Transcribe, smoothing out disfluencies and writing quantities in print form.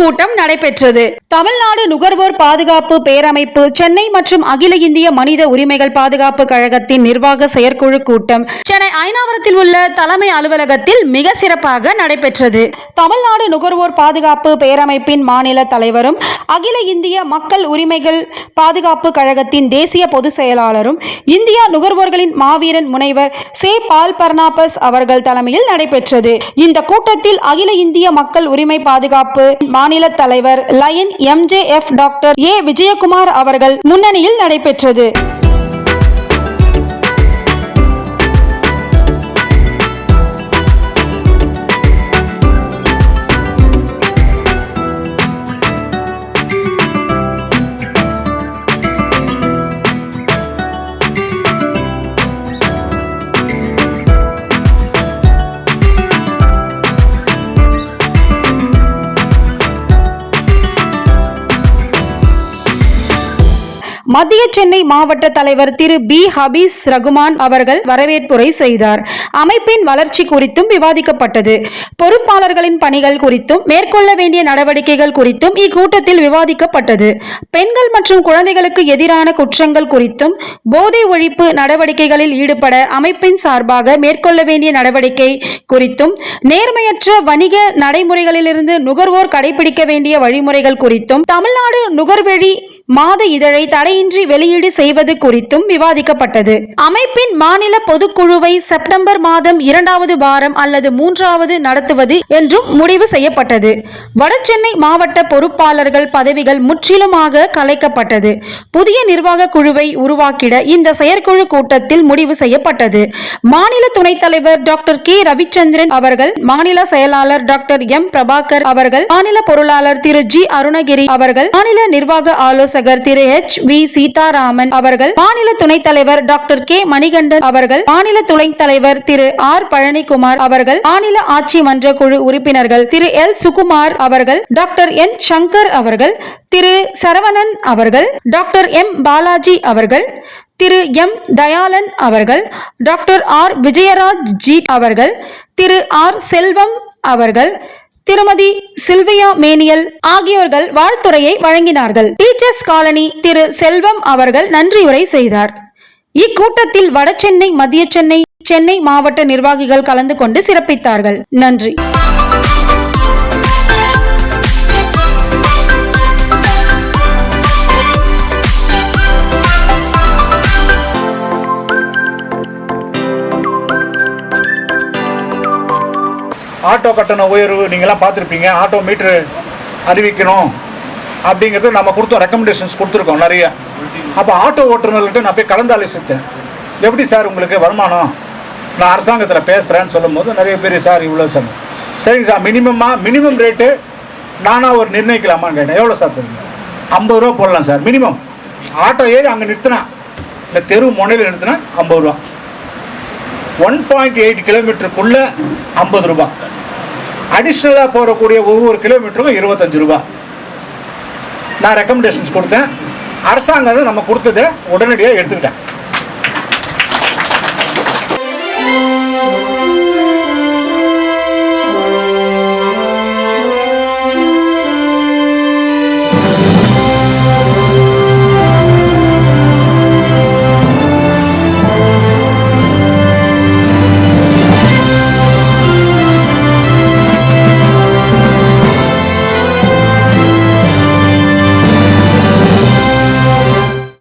கூட்டம் நடைபெற்றது. தமிழ்நாடு நுகர்வோர் பாதுகாப்பு பேரமைப்பு, சென்னை மற்றும் அகில இந்திய மனித உரிமைகள் பாதுகாப்பு கழகத்தின் நிர்வாக செயற்குழு கூட்டம் சென்னை ஐனாவரத்தில் உள்ள தலைமை அலுவலகத்தில் மிக சிறப்பாக நடைபெற்றது. தமிழ்நாடு நுகர்வோர் பாதுகாப்பு பேரமைப்பின் மாநில தலைவரும், அகில இந்திய மக்கள் உரிமைகள் பாதுகாப்பு கழகத்தின் தேசிய பொதுச் செயலாளரும், இந்தியா நுகர்வோர்களின் மாவீரன் முனைவர் சே. பால் பர்னாபஸ் அவர்கள் தலைமையில் நடைபெற்றது. இந்த கூட்டத்தில் அகில இந்திய மக்கள் உரிமை பாதுகாப்பு மாநில தலைவர் lion MJF doctor A. Vijayakumar அவர்கள் முன்னணியில் நடைபெற்றது. மத்திய சென்னை மாவட்ட தலைவர் திரு பி. ஹபீஸ் ரகுமான் அவர்கள் வரவேற்புரை செய்தார். அமைப்பின் வளர்ச்சி குறித்தும் விவாதிக்கப்பட்டது. பொறுப்பாளர்களின் பணிகள் குறித்தும் மேற்கொள்ள வேண்டிய நடவடிக்கைகள் குறித்தும் இக்கூட்டத்தில் விவாதிக்கப்பட்டது. பெண்கள் மற்றும் குழந்தைகளுக்கு எதிரான குற்றங்கள் குறித்தும், போதை ஒழிப்பு நடவடிக்கைகளில் ஈடுபட அமைப்பின் சார்பாக மேற்கொள்ள வேண்டிய நடவடிக்கை குறித்தும், நேர்மையற்ற வணிக நடைமுறைகளிலிருந்து நுகர்வோர் கடைபிடிக்க வேண்டிய வழிமுறைகள் குறித்தும், தமிழ்நாடு நுகர்வழி மாத இதழை தடையின்றி வெளியீடு செய்வது குறித்தும் விவாதிக்கப்பட்டது. அமைப்பின் மாநில பொதுக்குழுவை செப்டம்பர் மாதம் 2வது வாரம் அல்லது 3வது நடத்துவது என்றும் முடிவு செய்யப்பட்டது. வடசென்னை மாவட்ட பொறுப்பாளர்கள் பதவிகள் முற்றிலுமாக கலைக்கப்பட்டது. புதிய நிர்வாக குழுவை உருவாக்கிட இந்த செயற்குழு கூட்டத்தில் முடிவு செய்யப்பட்டது. மாநில துணைத் தலைவர் டாக்டர் கே. ரவிச்சந்திரன் அவர்கள், மாநில செயலாளர் டாக்டர் எம். பிரபாகர் அவர்கள், மாநில பொருளாளர் திரு ஜி. அருணகிரி அவர்கள், மாநில நிர்வாக ஆலோசகர் திரு H. வி. சீதாராமன் அவர்கள், மாநில துணைத் தலைவர் டாக்டர் கே. மணிகண்டன் அவர்கள், மாநில துணைத் தலைவர் திரு ஆர். பழனிக்குமார் அவர்கள், மாநில ஆட்சி மன்ற குழு உறுப்பினர்கள் திரு எல். சுகுமார் அவர்கள், டாக்டர் என். சங்கர் அவர்கள், திரு சரவணன் அவர்கள், டாக்டர் எம். பாலாஜி அவர்கள், திரு எம். தயாளன் அவர்கள், டாக்டர் ஆர். விஜயராஜ் ஜி அவர்கள், திரு ஆர். செல்வம் அவர்கள், திருமதி சில்வியா மேனியல் ஆகியோர்கள் வாழ்த்துரையை வழங்கினார்கள். டீச்சர்ஸ் காலனி திரு செல்வம் அவர்கள் நன்றியுரை செய்தார். இக்கூட்டத்தில் வடசென்னை, மத்திய சென்னை, சென்னை மாவட்ட நிர்வாகிகள் கலந்து கொண்டு சிறப்பித்தார்கள். நன்றி. ஆட்டோ கட்டண உயர்வு நீங்களாம் பார்த்துருப்பீங்க. ஆட்டோ மீட்ரு அறிவிக்கணும் அப்படிங்கிறது நம்ம கொடுத்தோம், ரெக்கமெண்டேஷன்ஸ் கொடுத்துருக்கோம் நிறைய. அப்போ ஆட்டோ ஓட்டுநர்கள்ட்ட நான் போய் கலந்து ஆலோசித்தேன். எப்படி சார் உங்களுக்கு வருமானம், நான் அரசாங்கத்தில் பேசுகிறேன்னு சொல்லும்போது நிறைய பேர் சார் இவ்வளோ சார், சரிங்க சார் மினிமம் ரேட்டு நானாக ஒரு நிர்ணயிக்கலாமான்னு கேட்டேன். எவ்வளோ சார் தருங்க? 50 ரூபா போடலாம் சார் மினிமம். ஆட்டோ ஏறி அங்கே நிறுத்தினா, இந்த தெரு முனையில் நிறுத்தினா 50 ரூபா, 1.8 கிலோமீட்டருக்குள்ளே 50 ரூபா, அடிஷ்னலாக போகக்கூடிய ஒவ்வொரு கிலோமீட்டருக்கும் 25 ரூபா. நான் ரெக்கமெண்டேஷன்ஸ் கொடுத்தேன். அரசாங்கம் நம்ம கொடுத்ததை உடனடியாக எடுத்துக்கிட்டேன்.